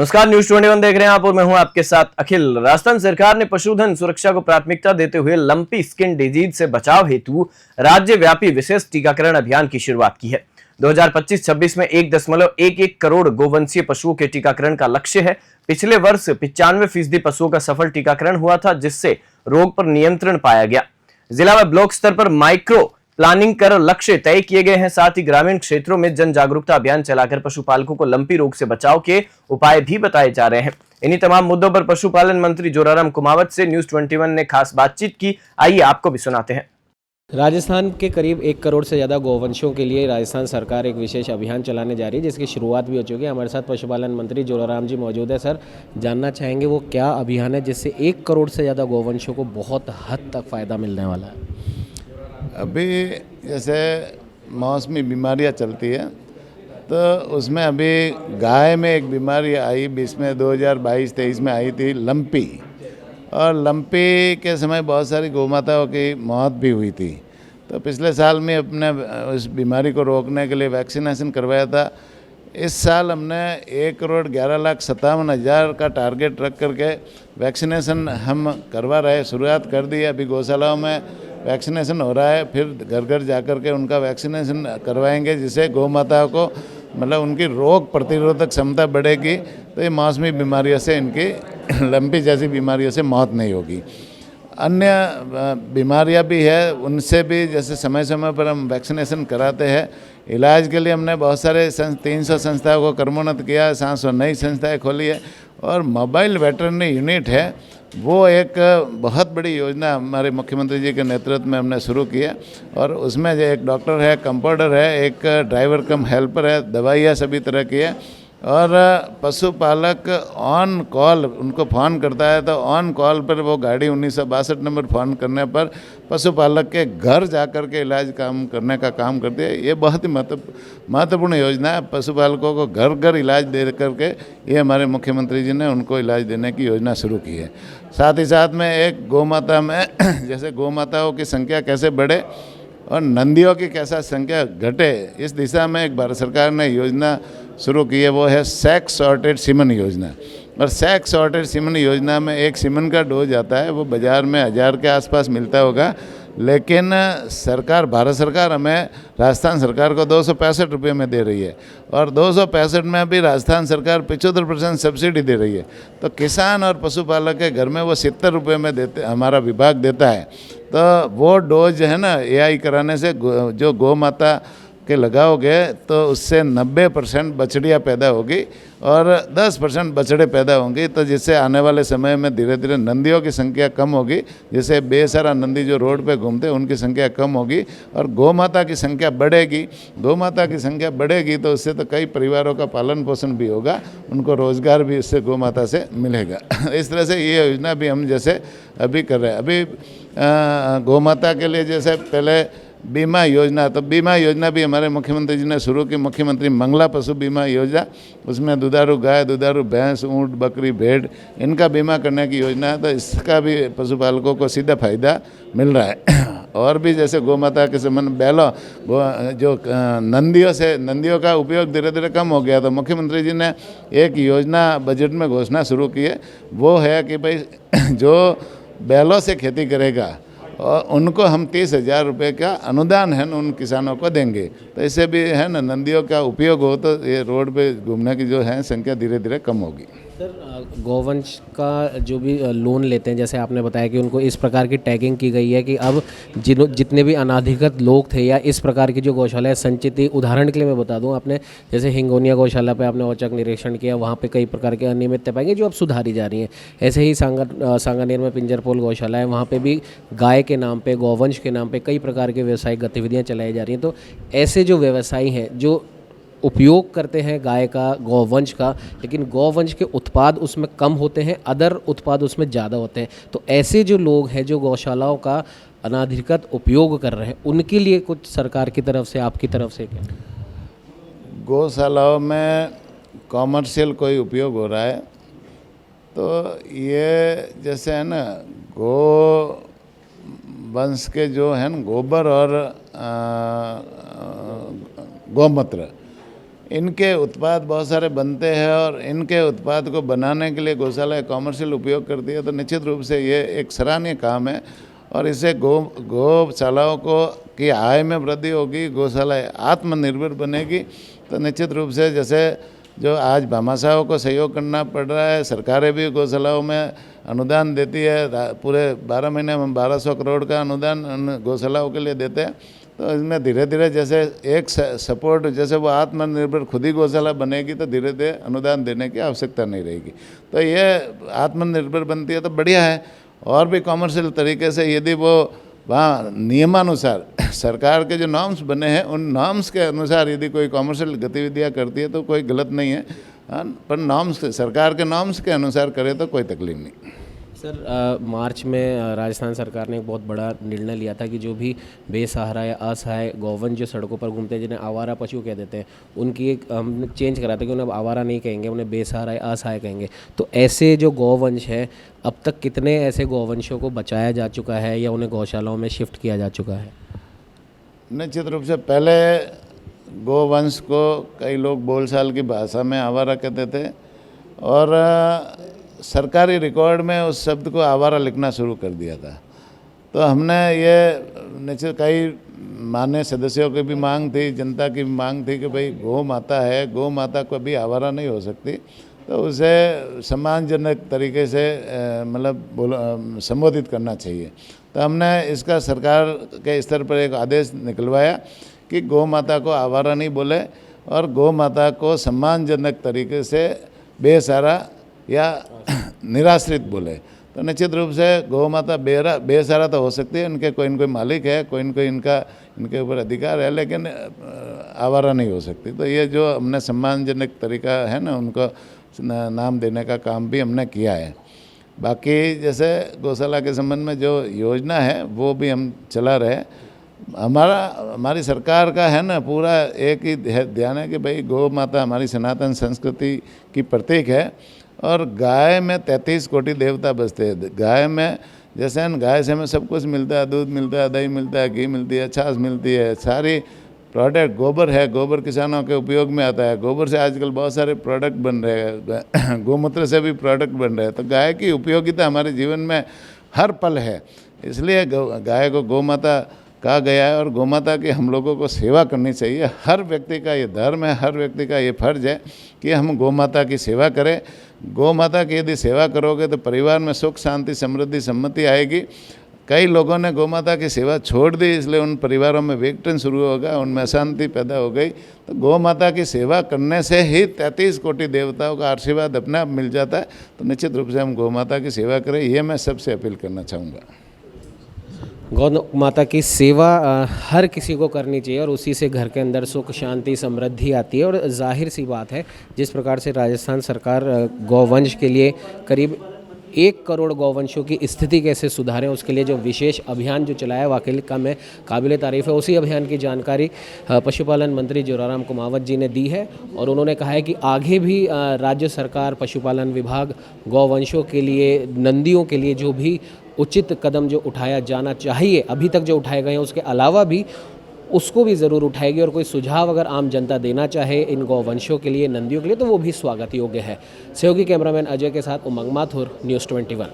नमस्कार, न्यूज 21 देख रहे हैं आप और मैं हूं आपके साथ अखिल। राजस्थान सरकार ने पशुधन सुरक्षा को प्राथमिकता देते हुए लंपी स्किन डिजीज से बचाव हेतु राज्यव्यापी विशेष टीकाकरण अभियान की शुरुआत की है। 2025-26 में 1.11 करोड़ गोवंशीय पशुओं के टीकाकरण का लक्ष्य है। पिछले वर्ष 95% पशुओं का सफल टीकाकरण हुआ था, जिससे रोग पर नियंत्रण पाया गया। जिला व ब्लॉक स्तर पर माइक्रो प्लानिंग कर लक्ष्य तय किए गए हैं। साथ ही ग्रामीण क्षेत्रों में जन जागरूकता अभियान चलाकर पशुपालकों को लंपी रोग से बचाव के उपाय भी बताए जा रहे हैं। इन्हीं तमाम मुद्दों पर पशुपालन मंत्री जोराराम कुमावत से न्यूज 21 ने खास बातचीत की। आइए आपको भी सुनाते हैं। राजस्थान के करीब 1 करोड़ से ज़्यादा गौवंशों के लिए राजस्थान सरकार एक विशेष अभियान चलाने जा रही है, जिसकी शुरुआत भी हो चुकी है। हमारे साथ पशुपालन मंत्री जोराराम जी मौजूद है। सर, जानना चाहेंगे वो क्या अभियान है जिससे 1 करोड़ से ज़्यादा गौवंशों को बहुत हद तक फ़ायदा मिलने वाला है? अभी जैसे मौसमी बीमारियां चलती है, तो उसमें अभी गाय में एक बीमारी आई बीच में 2022-23 में आई थी, लंपी। और लंपी के समय बहुत सारी गौमाताओं की मौत भी हुई थी। तो पिछले साल में अपने उस बीमारी को रोकने के लिए वैक्सीनेशन करवाया था। इस साल हमने 1,11,57,000 का टारगेट रख करके वैक्सीनेशन हम करवा रहे, शुरुआत कर दी है। अभी गौशालाओं में वैक्सीनेशन हो रहा है, फिर घर घर जाकर के उनका वैक्सीनेशन करवाएंगे, जिससे गौ माताओं को मतलब उनकी रोग प्रतिरोधक क्षमता बढ़ेगी, तो ये मौसमी बीमारियों से, इनकी लंपी जैसी बीमारियों से मौत नहीं होगी। अन्य बीमारियां भी है, उनसे भी जैसे समय समय पर हम वैक्सीनेशन कराते हैं। इलाज के लिए हमने बहुत सारे 300 संस्थाओं को कर्मोन्नत किया, 700 नई संस्थाएं खोली है। और मोबाइल वेटरनरी यूनिट है, वो एक बहुत बड़ी योजना हमारे मुख्यमंत्री जी के नेतृत्व में हमने शुरू की है। और उसमें जो एक डॉक्टर है, कंपाउंडर है, एक ड्राइवर कम हेल्पर है, दवाइयाँ सभी तरह की है। और पशुपालक ऑन कॉल उनको फ़ोन करता है, तो ऑन कॉल पर वो गाड़ी 1962 नंबर फ़ोन करने पर पशुपालक के घर जाकर के इलाज काम करने का काम करती है। ये बहुत ही महत्वपूर्ण योजना है। पशुपालकों को घर घर इलाज दे करके ये हमारे मुख्यमंत्री जी ने उनको इलाज देने की योजना शुरू की है। साथ ही साथ में एक गौ माता में जैसे गौ माताओं की संख्या कैसे बढ़े और नंदियों की कैसा संख्या घटे, इस दिशा में एक भारत सरकार ने योजना शुरू की है, वो है सेक्स सॉर्टेड सीमन योजना। और सेक्स सॉर्टेड सीमन योजना में एक सीमन का डोज आता है, वो बाज़ार में 1000 के आसपास मिलता होगा, लेकिन सरकार, भारत सरकार हमें राजस्थान सरकार को 265 रुपये में दे रही है। और 265 में भी राजस्थान सरकार 75% सब्सिडी दे रही है। तो किसान और पशुपालक के घर में वो 70 रुपये में देते, हमारा विभाग देता है। तो वो डोज है ना, एआई कराने से जो गौ माता के लगाओगे तो उससे 90% बछड़ियाँ पैदा होगी और 10% बछड़े पैदा होंगे, तो जिससे आने वाले समय में धीरे धीरे नंदियों की संख्या कम होगी, जिससे बेसहारा नंदी जो रोड पे घूमते हैं उनकी संख्या कम होगी और गौ माता की संख्या बढ़ेगी। गौ माता की संख्या बढ़ेगी तो उससे तो कई परिवारों का पालन पोषण भी होगा, उनको रोज़गार भी इससे गौ माता से मिलेगा। इस तरह से ये योजना भी हम जैसे अभी कर रहे हैं। अभी गौ माता के लिए जैसे पहले बीमा योजना, तो बीमा योजना भी हमारे मुख्यमंत्री जी ने शुरू की, मुख्यमंत्री मंगला पशु बीमा योजना। उसमें दुधारू गाय, दुधारू भैंस, ऊँट, बकरी, भेड़, इनका बीमा करने की योजना है। तो इसका भी पशुपालकों को सीधा फायदा मिल रहा है। और भी जैसे गौ माता के संबंध बैलों जो नंदियों का उपयोग धीरे धीरे कम हो गया, तो मुख्यमंत्री जी ने एक योजना बजट में घोषणा शुरू की है। वो है कि भाई जो बैलों से खेती करेगा और उनको हम 30,000 रुपये का अनुदान है ना उन किसानों को देंगे। तो इससे भी है ना, नंदियों का उपयोग हो तो ये रोड पे घूमने की जो है संख्या धीरे धीरे कम होगी। सर, गौवंश का जो भी लोन लेते हैं, जैसे आपने बताया कि उनको इस प्रकार की टैगिंग की गई है कि अब जितने भी अनाधिकृत लोग थे या इस प्रकार की जो गौशाला है संचित थी, उदाहरण के लिए मैं बता दूं, आपने जैसे हिंगोनिया गौशाला पे आपने औचक निरीक्षण किया, वहाँ पे कई प्रकार के अनियमितता पाएंगे जो अब सुधारी जा रही हैं। ऐसे ही सांगानेर में पिंजरपोल गौशाला है, वहाँ पर भी गाय के नाम पर, गौवंश के नाम पर कई प्रकार की व्यावसायिक गतिविधियाँ चलाई जा रही हैं। तो ऐसे जो व्यवसायी हैं जो उपयोग करते हैं गाय का, गौवंश का, लेकिन गौवंश के उत्पाद उसमें कम होते हैं, अदर उत्पाद उसमें ज़्यादा होते हैं, तो ऐसे जो लोग हैं जो गौशालाओं का अनाधिकृत उपयोग कर रहे हैं, उनके लिए कुछ सरकार की तरफ से, आपकी तरफ से क्या? गौशालाओं में कॉमर्शियल कोई उपयोग हो रहा है, तो ये जैसे है ना, गौ वंश के जो है ना, गोबर और गौमूत्र, इनके उत्पाद बहुत सारे बनते हैं और इनके उत्पाद को बनाने के लिए गौशाला कॉमर्शियल उपयोग करती है, तो निश्चित रूप से ये एक सराहनीय काम है और इससे गौशालाओं को की आय में वृद्धि होगी, गौशाला आत्मनिर्भर बनेगी। तो निश्चित रूप से जैसे जो आज भामाशाहों को सहयोग करना पड़ रहा है, सरकारें भी गौशालाओं में अनुदान देती है, पूरे 12 महीने में 1200 करोड़ का अनुदान गौशालाओं के लिए देते हैं। तो इसमें धीरे धीरे जैसे एक सपोर्ट, जैसे वो आत्मनिर्भर खुद ही गौशाला बनेगी तो धीरे धीरे अनुदान देने की आवश्यकता नहीं रहेगी। तो ये आत्मनिर्भर बनती है तो बढ़िया है। और भी कॉमर्शियल तरीके से यदि वो वहाँ नियमानुसार सरकार के जो नॉर्म्स बने हैं उन नॉर्म्स के अनुसार यदि कोई कॉमर्शियल गतिविधियाँ करती है तो कोई गलत नहीं है, पर नॉर्म्स सरकार के नॉर्म्स के अनुसार करे तो कोई तकलीफ नहीं। सर मार्च में राजस्थान सरकार ने एक बहुत बड़ा निर्णय लिया था कि जो भी बेसहारा या असहाय गौवंश जो सड़कों पर घूमते हैं, जिन्हें आवारा पशु कह देते हैं, उनकी एक हमने चेंज करा था कि उन्हें अब आवारा नहीं कहेंगे, उन्हें बेसहारा या असहाय कहेंगे। तो ऐसे जो गौवंश है, अब तक कितने ऐसे गौवंशों को बचाया जा चुका है या उन्हें गौशालाओं में शिफ्ट किया जा चुका है? निश्चित रूप से पहले गोवंश को कई लोग बोलचाल की भाषा में आवारा कहते थे और सरकारी रिकॉर्ड में उस शब्द को आवारा लिखना शुरू कर दिया था। तो हमने ये निश्चित कई मान्य सदस्यों की भी मांग थी, जनता की भी मांग थी कि भाई गौ माता है, गौ माता कभी आवारा नहीं हो सकती, तो उसे सम्मानजनक तरीके से मतलब संबोधित करना चाहिए। तो हमने इसका सरकार के स्तर पर एक आदेश निकलवाया कि गौ माता को आवारा नहीं बोले और गौ माता को सम्मानजनक तरीके से बेसहारा या निराश्रित बोले। तो निश्चित रूप से गौ माता बेसहारा तो हो सकती है, इनके कोई न कोई मालिक है, कोई न कोई इनके ऊपर अधिकार है, लेकिन आवारा नहीं हो सकती। तो ये जो हमने सम्मानजनक तरीका है ना, उनको नाम देने का काम भी हमने किया है। बाकी जैसे गौशाला के संबंध में जो योजना है वो भी हम चला रहे। हमारी सरकार का है ना पूरा एक ही ध्यान है कि भाई गौ माता हमारी सनातन संस्कृति की प्रतीक है और गाय में 33 कोटि देवता बसते हैं। गाय में जैसे गाय से हमें सब कुछ मिलता है, दूध मिलता है, दही मिलता है, घी मिलती है, छाछ मिलती है, सारी प्रोडक्ट। गोबर है, गोबर किसानों के उपयोग में आता है, गोबर से आजकल बहुत सारे प्रोडक्ट बन रहे हैं, गोमूत्र से भी प्रोडक्ट बन रहे हैं। तो गाय की उपयोगिता हमारे जीवन में हर पल है, इसलिए गाय को गौ माता कहा गया है और गौ माता की हम लोगों को सेवा करनी चाहिए। हर व्यक्ति का ये धर्म है, हर व्यक्ति का ये फर्ज है कि हम गौ माता की सेवा करें। गौ माता की यदि सेवा करोगे तो परिवार में सुख शांति समृद्धि सम्मति आएगी। कई लोगों ने गौ माता की सेवा छोड़ दी, इसलिए उन परिवारों में विघटन शुरू हो गया, उनमें अशांति पैदा हो गई। तो गौ माता की सेवा करने से ही 33 कोटि देवताओं का आशीर्वाद अपने आप मिल जाता है। तो निश्चित रूप से हम गौ माता की सेवा करें, ये मैं सबसे अपील करना चाहूँगा। गौ माता की सेवा हर किसी को करनी चाहिए और उसी से घर के अंदर सुख शांति समृद्धि आती है। और जाहिर सी बात है, जिस प्रकार से राजस्थान सरकार गौवंश के लिए करीब 1 करोड़ गौवंशों की स्थिति कैसे सुधारें, उसके लिए जो विशेष अभियान जो चलाया वाकई का में काबिल तारीफ़ है। उसी अभियान की जानकारी पशुपालन मंत्री जोराराम कुमावत जी ने दी है और उन्होंने कहा है कि आगे भी राज्य सरकार, पशुपालन विभाग गौवंशों के लिए, नंदियों के लिए जो भी उचित कदम जो उठाया जाना चाहिए, अभी तक जो उठाए गए हैं उसके अलावा भी उसको भी ज़रूर उठाएगी। और कोई सुझाव अगर आम जनता देना चाहे इन गौवंशों के लिए, नंदियों के लिए, तो वो भी स्वागत योग्य है। सहयोगी कैमरामैन अजय के साथ उमंग माथुर, न्यूज़ 21।